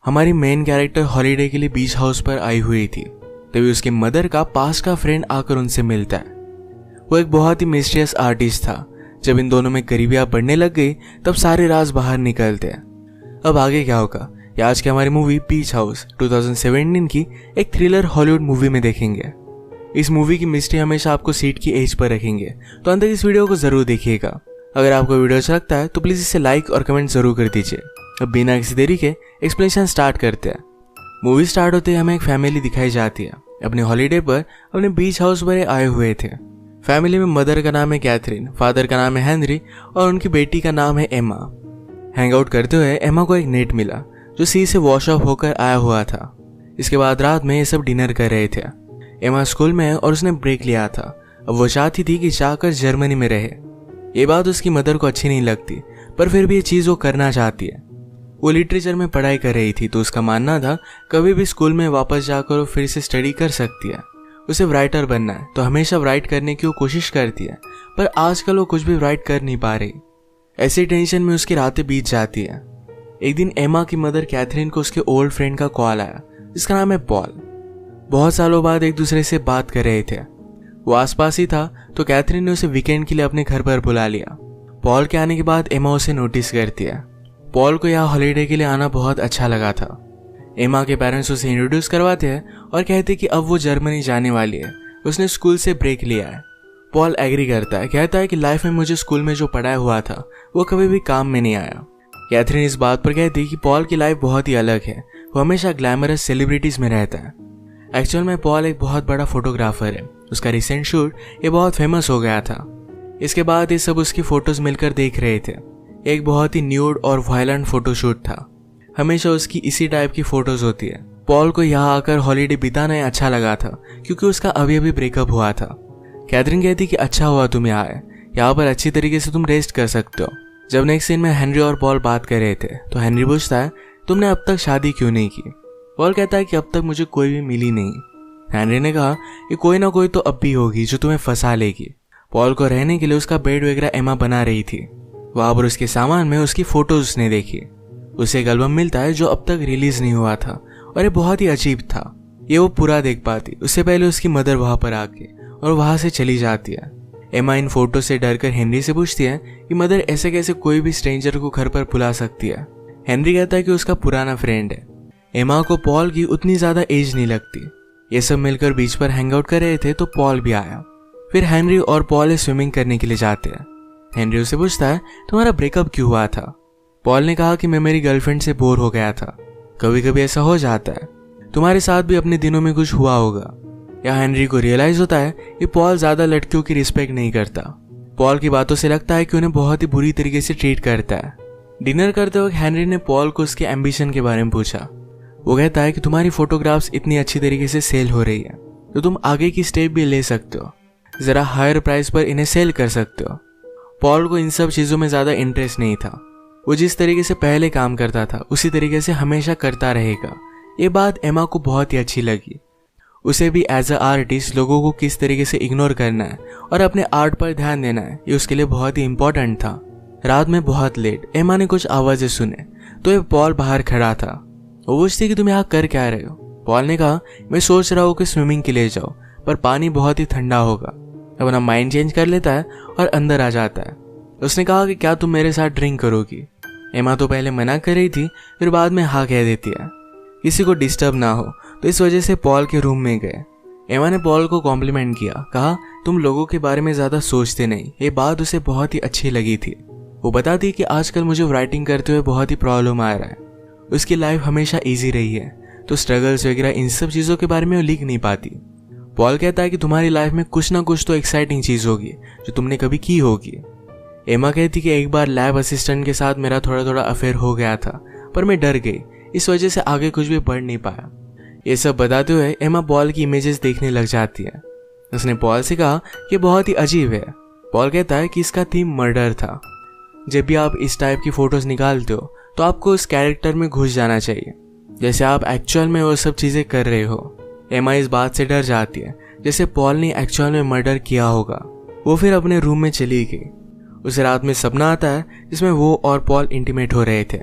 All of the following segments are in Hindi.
हमारी मेन कैरेक्टर हॉलीडे के लिए बीच हाउस पर आई हुई थी। तभी उसके मदर का पास का फ्रेंड आकर उनसे मिलता है। वो एक बहुत ही मिस्टीरियस आर्टिस्ट था। जब इन दोनों में करीबियां बढ़ने लग गई तब सारे राज बाहर निकलते हैं। अब आगे क्या होगा ये आज की हमारी मूवी बीच हाउस 2017 की एक थ्रिलर हॉलीवुड मूवी में देखेंगे। इस मूवी की मिस्ट्री हमेशा आपको सीट की एज पर रखेंगे, तो अंत तक इस वीडियो को जरूर देखिएगा। अगर आपको वीडियो अच्छा लगता है तो प्लीज इसे लाइक और कमेंट जरूर कर दीजिए। अब बिना किसी देरी के एक्सप्लेनेशन स्टार्ट करते हैं। मूवी स्टार्ट होते ही हमें एक फैमिली दिखाई जाती है। अपने हॉलीडे पर अपने बीच हाउस पर आए हुए थे। फैमिली में मदर का नाम है कैथरीन, फादर का नाम है हेनरी और उनकी बेटी का नाम है एमा। हैंग आउट करते हुए एमा को एक नेट मिला जो सी से वॉश ऑफ होकर आया हुआ था। इसके बाद रात में ये सब डिनर कर रहे थे। एमा स्कूल में है और उसने ब्रेक लिया था। अब वो चाहती थी कि जाकर जर्मनी में रहे। ये बात उसकी मदर को अच्छी नहीं लगती, पर फिर भी ये चीज वो करना चाहती है। वो लिटरेचर में पढ़ाई कर रही थी, तो उसका मानना था कभी भी स्कूल में वापस जाकर वो फिर से स्टडी कर सकती है। उसे राइटर बनना है तो हमेशा राइट करने की वो कोशिश करती है, पर आजकल वो कुछ भी राइट कर नहीं पा रही। ऐसी टेंशन में उसकी रातें बीत जाती है। एक दिन एमा की मदर कैथरीन को उसके ओल्ड फ्रेंड का कॉल आया जिसका नाम है पॉल। बहुत सालों बाद एक दूसरे से बात कर रहे थे। वो आसपास ही था तो कैथरीन ने उसे वीकेंड के लिए अपने घर पर बुला लिया। पॉल के आने के बाद एमा उसे नोटिस करती है। पॉल को यहाँ हॉलीडे के लिए आना बहुत अच्छा लगा था। एमा के पेरेंट्स उसे इंट्रोड्यूस करवाते हैं और कहते कि अब वो जर्मनी जाने वाली है। उसने स्कूल से ब्रेक लिया है। पॉल एग्री करता है, कहता है कि लाइफ में मुझे स्कूल में जो पढ़ाया हुआ था वो कभी भी काम में नहीं आया। कैथरीन इस बात पर कहती कि पॉल की लाइफ बहुत ही अलग है। वो हमेशा ग्लैमरस सेलिब्रिटीज में रहता है। एक्चुअल में पॉल एक बहुत बड़ा फोटोग्राफर है। उसका रिसेंट शूट ये बहुत फेमस हो गया था। इसके बाद ये सब उसकी फोटोज मिलकर देख रहे थे। एक बहुत ही न्यूड और वायलेंट फोटोशूट था। हमेशा उसकी इसी टाइप की फोटोज होती है। पॉल को यहाँ आकर हॉलीडे बिताना अच्छा लगा था क्योंकि उसका अभी अभी ब्रेकअप हुआ था। कैथरीन कहती कि अच्छा हुआ तुम यहाँ आए, यहाँ पर अच्छी तरीके से तुम रेस्ट कर सकते हो। जब नेक्स्ट सीन में हेनरी और पॉल बात कर रहे थे तो हेनरी पूछता है तुमने अब तक शादी क्यों नहीं की। पॉल कहता है कि अब तक मुझे कोई भी मिली नहीं। हेनरी ने कहा कि कोई ना कोई तो अब भी होगी जो तुम्हें फंसा लेगी। पॉल को रहने के लिए उसका बेड वगैरह एमा बना रही थी। वहां पर उसके सामान में उसकी फोटोज उसने देखी। उसे एक एल्बम मिलता है जो अब तक रिलीज नहीं हुआ था और ये बहुत ही अजीब था। ये वो पूरा देख पाती उससे पहले उसकी मदर वहां पर आके और वहां से चली जाती है। एमा इन फोटो से डरकर हेनरी से पूछती है कि मदर ऐसे कैसे कोई भी स्ट्रेंजर को घर पर बुला सकती है। हेनरी कहता है कि उसका पुराना फ्रेंड है। एमा को पॉल की उतनी ज्यादा एज नहीं लगती। ये सब मिलकर बीच पर हैंग आउट कर रहे थे तो पॉल भी आया। फिर हेनरी और पॉल स्विमिंग करने के लिए जाते हैं। हेनरी उसे पूछता है तुम्हारा ब्रेकअप क्यों हुआ था। पॉल ने कहा कि मैं मेरी गर्लफ्रेंड से बोर हो गया था। कभी कभी ऐसा हो जाता है, तुम्हारे साथ भी अपने दिनों में कुछ हुआ होगा। या हेनरी को रियलाइज होता है कि पॉल ज्यादा लड़कियों की रिस्पेक्ट नहीं करता। पॉल की बातों से लगता है कि उन्हें बहुत ही बुरी तरीके से ट्रीट करता है। डिनर करते वक्त हेनरी ने पॉल को उसके एम्बिशन के बारे में पूछा। वो कहता है कि तुम्हारी फोटोग्राफ्स इतनी अच्छी तरीके से सेल हो रही है तो तुम आगे की स्टेप भी ले सकते हो, जरा हायर प्राइस पर इन्हें सेल कर सकते हो। पॉल को इन सब चीजों में ज्यादा इंटरेस्ट नहीं था। वो जिस तरीके से पहले काम करता था उसी तरीके से हमेशा करता रहेगा। ये बात एमा को बहुत ही अच्छी लगी। उसे भी एज अ आर्टिस्ट लोगों को किस तरीके से इग्नोर करना है और अपने आर्ट पर ध्यान देना है ये उसके लिए बहुत ही इंपॉर्टेंट था। रात में बहुत लेट एमा ने कुछ आवाजें सुने तो ये पॉल बाहर खड़ा था। वो पूछती कि तुम यहाँ कर क्या रहे हो। पॉल ने कहा मैं सोच रहा हूँ कि स्विमिंग के लिए जाओ, पर पानी बहुत ही ठंडा होगा। अपना माइंड चेंज कर लेता है और अंदर आ जाता है। उसने कहा कि क्या तुम मेरे साथ ड्रिंक करोगी। एमा तो पहले मना कर रही थी, फिर बाद में हाँ कह देती है। किसी को डिस्टर्ब ना हो तो इस वजह से पॉल के रूम में गए। एमा ने पॉल को कॉम्प्लीमेंट किया, कहा तुम लोगों के बारे में ज्यादा सोचते नहीं। ये बात उसे बहुत ही अच्छी लगी थी। वो बताती कि आजकल मुझे राइटिंग करते हुए बहुत ही प्रॉब्लम आ रहा है। उसकी लाइफ हमेशा ईजी रही है तो स्ट्रगल्स वगैरह इन सब चीजों के बारे में वो लिख नहीं पाती। पॉल कहता है कि तुम्हारी लाइफ में कुछ ना कुछ तो एक्साइटिंग चीज होगी जो तुमने कभी की होगी। एमा कहती कि एक बार लैब असिस्टेंट के साथ मेरा थोड़ा थोड़ा अफेयर हो गया था, पर मैं डर गई, इस वजह से आगे कुछ भी बढ़ नहीं पाया। ये सब बताते हुए एमा पॉल की इमेजेस देखने लग जाती है। उसने पॉल से कहा कि बहुत ही अजीब है। पॉल कहता है कि इसका थीम मर्डर था। जब भी आप इस टाइप की फोटोज निकालते हो तो आपको उस कैरेक्टर में घुस जाना चाहिए, जैसे आप एक्चुअल में वो सब चीजें कर रहे हो। एमा इस बात से डर जाती है जैसे पॉल ने एक्चुअल में मर्डर किया होगा। वो फिर अपने रूम में चली गई। उसे रात में सपना आता है जिसमें वो और पॉल इंटीमेट हो रहे थे।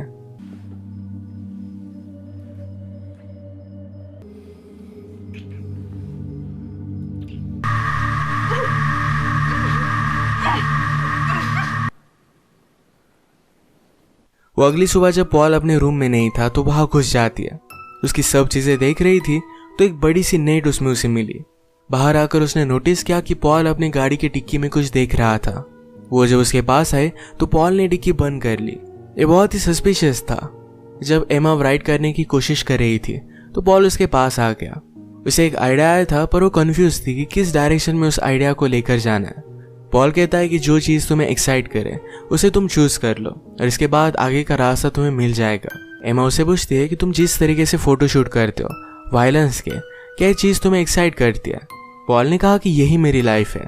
वो अगली सुबह जब पॉल अपने रूम में नहीं था तो वहां घुस जाती है। उसकी सब चीजें देख रही थी तो एक बड़ी सी नेट उसमें उसे मिली। बाहर आकर उसने नोटिस किया कि पॉल अपनी गाड़ी की डिक्की में कुछ देख रहा था। वो जब उसके पास आए तो पॉल ने डिक्की बंद कर ली। ये बहुत ही सस्पिशियस था। जब एमा राइड करने की कोशिश कर रही थी तो पॉल उसके पास आ गया। उसे एक आइडिया आया था पर वो कंफ्यूज थी कि किस डायरेक्शन में उस आइडिया को लेकर जाना है। पॉल कहता है कि जो चीज तुम्हें एक्साइट करे उसे तुम चूज कर लो और इसके बाद आगे का रास्ता तुम्हें मिल जाएगा। एमा उसे पूछती है कि तुम जिस तरीके से फोटोशूट करते हो वायलेंस के, क्या चीज तुम्हें एक्साइट करती है? पॉल ने कहा कि यही मेरी लाइफ है।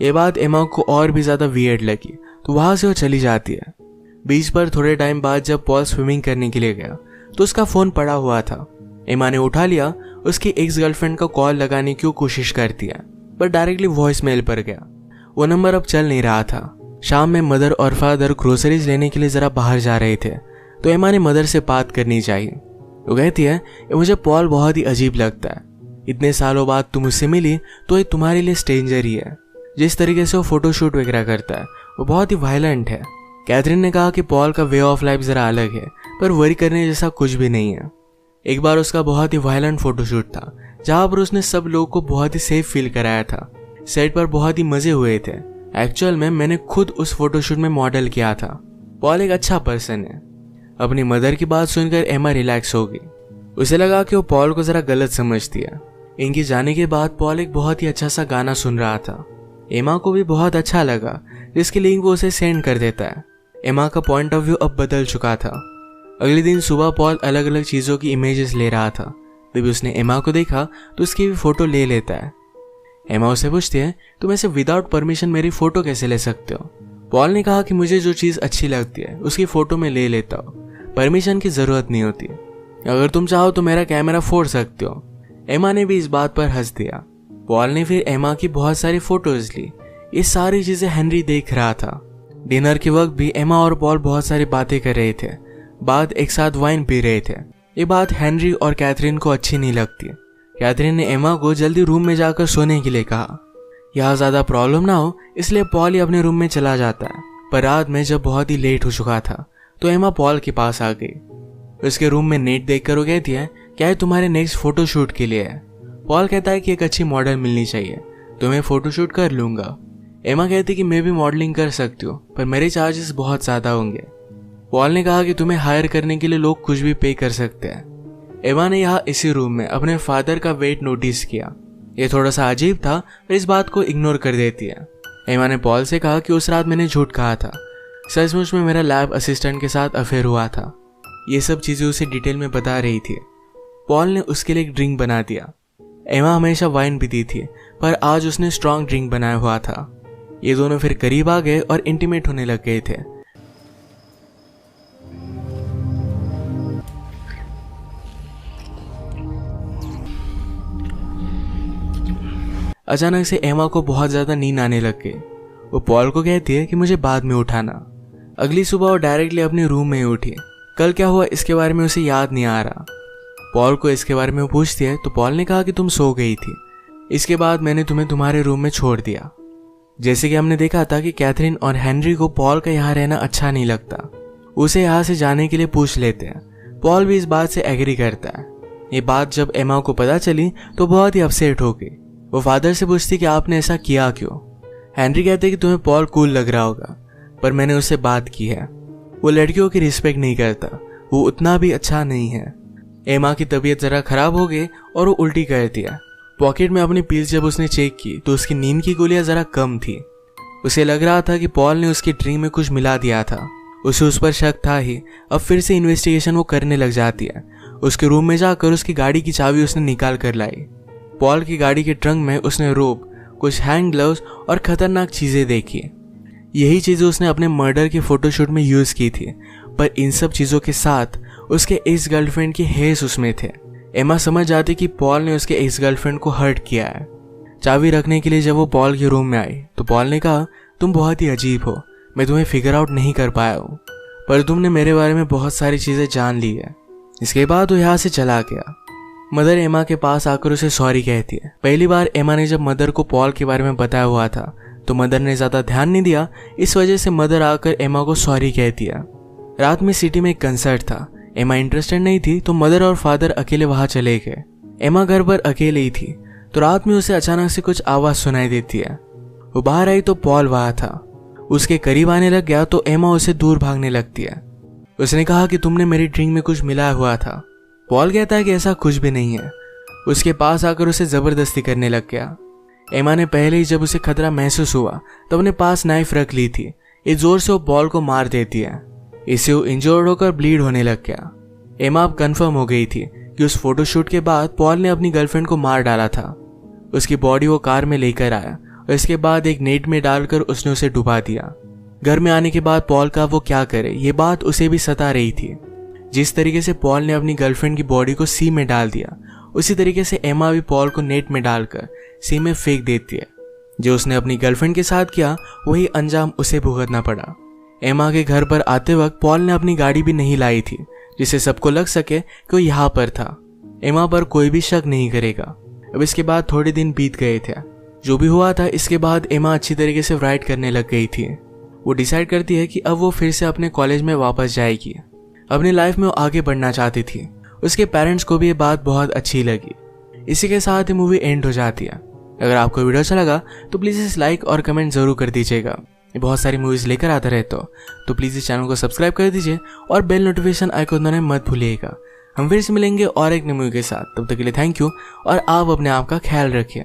ये बात एमा को और भी ज्यादा वियर्ड लगी तो वहां से वो चली जाती है। बीच पर थोड़े टाइम बाद जब पॉल स्विमिंग करने के लिए गया तो उसका फोन पड़ा हुआ था। एमा ने उठा लिया। उसकी एक्स गर्लफ्रेंड का कॉल लगाने की कोशिश करती है पर डायरेक्टली वॉइस मेल पर गया। वो नंबर अब चल नहीं रहा था। शाम में मदर और फादर ग्रोसरीज लेने के लिए जरा बाहर जा रहे थे तो एमा ने मदर से बात करनी चाहिए। वो कहती है मुझे पॉल बहुत ही अजीब लगता है। इतने सालों बाद तुम उससे मिली तो ये तुम्हारे लिए स्ट्रेंजर ही है। जिस तरीके से वो फोटोशूट वगैरह करता है वो बहुत ही वायलेंट है। कैथरीन ने कहा कि पॉल का वे ऑफ लाइफ जरा अलग है पर वरी करने जैसा कुछ भी नहीं है। एक बार उसका बहुत ही वायलेंट फोटोशूट था जहां पर उसने सब लोगों को बहुत ही सेफ फील कराया था। सेट पर बहुत ही मजे हुए थे। एक्चुअल में मैंने खुद उस फोटोशूट में मॉडल किया था। पॉल एक अच्छा पर्सन है। अपनी मदर की बात सुनकर एमा रिलैक्स हो गई। उसे लगा कि वो पॉल को जरा गलत समझती है। इनके जाने के बाद पॉल एक बहुत ही अच्छा सा गाना सुन रहा था। एमा को भी बहुत अच्छा लगा जिसकी लिंक वो उसे सेंड कर देता है। एमा का पॉइंट ऑफ व्यू अब बदल चुका था। अगले दिन सुबह पॉल अलग अलग चीजों की इमेजेस ले रहा था। तभी उसने एमा को देखा तो उसकी भी फोटो ले लेता है। एमा उसे पूछती है तुम ऐसे विदाउट परमिशन मेरी फोटो कैसे ले सकते हो? पॉल ने कहा कि मुझे जो चीज अच्छी लगती है उसकी फोटो में ले लेता हूँ, परमिशन की जरूरत नहीं होती। अगर तुम चाहो तो मेरा कैमरा फोड़ सकते हो। एमा ने भी इस बात पर हंस दिया। पॉल ने फिर एमा की बहुत सारी फोटोज ली। ये सारी चीजें हेनरी देख रहा था। डिनर के वक्त भी एमा और पॉल बहुत सारी बातें कर रहे थे। बाद एक साथ वाइन पी रहे थे। ये बात हेनरी और कैथरीन को अच्छी नहीं लगती। कैथरीन ने एमा को जल्दी रूम में जाकर सोने के लिए कहा। यहाँ ज्यादा प्रॉब्लम ना हो इसलिए पॉल ही अपने रूम में चला जाता है। पर रात में जब बहुत ही लेट हो चुका था तो एमा पॉल के पास आ गई। उसके रूम में नेट देखकर वो कहती है क्या ये तुम्हारे नेक्स्ट फोटोशूट के लिए है? पॉल कहता है कि एक अच्छी मॉडल मिलनी चाहिए तो मैं फोटोशूट कर लूंगा। एमा कहती कि मैं भी मॉडलिंग कर सकती हूँ पर मेरे चार्जेस बहुत ज्यादा होंगे। पॉल ने कहा कि तुम्हें हायर करने के लिए लोग कुछ भी पे कर सकते हैं। एमा ने यहाँ इसी रूम में अपने फादर का वेट नोटिस किया। ये थोड़ा सा अजीब था पर इस बात को इग्नोर कर देती है। एमा ने पॉल से कहा कि उस रात मैंने झूठ कहा था। सचमुच में मेरा लैब असिस्टेंट के साथ अफेयर हुआ था। ये सब चीजें उसे डिटेल में बता रही थी। पॉल ने उसके लिए एक ड्रिंक बना दिया। एमा हमेशा वाइन पीती थी पर आज उसने स्ट्रॉन्ग ड्रिंक बनाया हुआ था। ये दोनों फिर करीब आ गए और इंटीमेट होने लग गए थे। अचानक से एमा को बहुत ज्यादा नींद आने लग गई। वो पॉल को कहती है कि मुझे बाद में उठाना। अगली सुबह वो डायरेक्टली अपने रूम में ही उठी। कल क्या हुआ इसके बारे में उसे याद नहीं आ रहा। पॉल को इसके बारे में वो पूछती है तो पॉल ने कहा कि तुम सो गई थी, इसके बाद मैंने तुम्हें तुम्हारे रूम में छोड़ दिया। जैसे कि हमने देखा था कि कैथरीन और हेनरी को पॉल का यहाँ रहना अच्छा नहीं लगता। उसे यहाँ से जाने के लिए पूछ लेते हैं। पॉल भी इस बात से एग्री करता है। ये बात जब एमा को पता चली तो बहुत ही अपसेट हो गई। वो फादर से पूछती कि आपने ऐसा किया क्यों? हेनरी कहते कि तुम्हें पॉल कूल लग रहा होगा पर मैंने उससे बात की है। वो लड़कियों की रिस्पेक्ट नहीं करता, वो उतना भी अच्छा नहीं है। एमा की तबीयत जरा खराब हो गई और वो उल्टी कर दिया। पॉकेट में अपनी पील्स जब उसने चेक की तो उसकी नींद की गोलियां जरा कम थी। उसे लग रहा था कि पॉल ने उसकी ड्रिंक में कुछ मिला दिया था। उसे उस पर शक था ही। अब फिर से इन्वेस्टिगेशन वो करने लग जाती है। उसके रूम में जाकर उसकी गाड़ी की चाबी उसने निकाल कर लाई। पॉल की गाड़ी के ट्रंक में उसने रोप, कुछ हैंड ग्लव्स और खतरनाक चीजें देखी। यही चीजें उसने अपने मर्डर के फोटोशूट में यूज की थी। पर इन सब चीजों के साथ उसके एक्स गर्लफ्रेंड के हेयर्स उसमें थे। एमा समझ जाती कि पॉल ने उसके एक्स गर्लफ्रेंड को हर्ट किया है। चाबी रखने के लिए जब वो पॉल के रूम में आई तो पॉल ने कहा तुम बहुत ही अजीब हो, मैं तुम्हें फिगर आउट नहीं कर पाया हूँ पर तुमने मेरे बारे में बहुत सारी चीजें जान ली है। इसके बाद वो यहाँ से चला गया। मदर एमा के पास आकर उसे सॉरी कहती है। पहली बार एमा ने जब मदर को पॉल के बारे में बताया हुआ था तो मदर ने ज्यादा ध्यान नहीं दिया। इस वजह से मदर आकर एमा को सॉरी कहती है। रात में सिटी में एक कंसर्ट था। एमा इंटरेस्टेड नहीं थी तो मदर और फादर अकेले वहां चले गए। एमा घर पर अकेले ही थी तो रात में उसे अचानक से कुछ आवाज सुनाई देती है। वो बाहर आई तो पॉल वहां था। उसके करीब आने लग गया तो एमा उसे दूर भागने लगती है। उसने कहा कि तुमने मेरी ड्रिंक में कुछ मिलाया हुआ था। पॉल कहता है कि ऐसा कुछ भी नहीं है। उसके पास आकर उसे जबरदस्ती करने लग गया। एमा ने पहले ही जब उसे खतरा महसूस हुआ तब अपने पास नाइफ रख ली थी। इस जोर से वो पॉल को मार देती है। इससे वो इंजर्ड होकर ब्लीड होने लग गया। एमा अब कंफर्म हो गई थी कि उस फोटोशूट के बाद पॉल ने अपनी गर्लफ्रेंड को मार डाला था। उसकी बॉडी वो कार में लेकर आया और इसके बाद एक नेट में डालकर उसने उसे डुबा दिया। घर में आने के बाद पॉल का वो क्या करे ये बात उसे भी सता रही थी। जिस तरीके से पॉल ने अपनी गर्लफ्रेंड की बॉडी को सी में डाल दिया उसी तरीके से एमा भी पॉल को नेट में डालकर सी में फेंक देती है। जो उसने अपनी गर्लफ्रेंड के साथ किया वही अंजाम उसे भुगतना पड़ा। एमा के घर पर आते वक्त पॉल ने अपनी गाड़ी भी नहीं लाई थी जिससे सबको लग सके कि वो यहाँ पर था। एमा पर कोई भी शक नहीं करेगा। अब इसके बाद थोड़े दिन बीत गए थे। जो भी हुआ था इसके बाद एमा अच्छी तरीके से राइट करने लग गई थी। वो डिसाइड करती है कि अब वो फिर से अपने कॉलेज में वापस जाएगी। अपनी लाइफ में वो आगे बढ़ना चाहती थी। उसके पेरेंट्स को भी ये बात बहुत अच्छी लगी। इसी के साथ ही मूवी एंड हो जाती है। अगर आपको वीडियो अच्छा लगा तो प्लीज़ इस लाइक और कमेंट जरूर कर दीजिएगा। बहुत सारी मूवीज़ लेकर आता रहता हो तो प्लीज़ इस चैनल को सब्सक्राइब कर दीजिए और बेल नोटिफिकेशन आइकन दबाना मत भूलिएगा। हम फिर से मिलेंगे और एक नई मूवी के साथ। तब तक के लिए थैंक यू और आप अपने आप का ख्याल रखिए।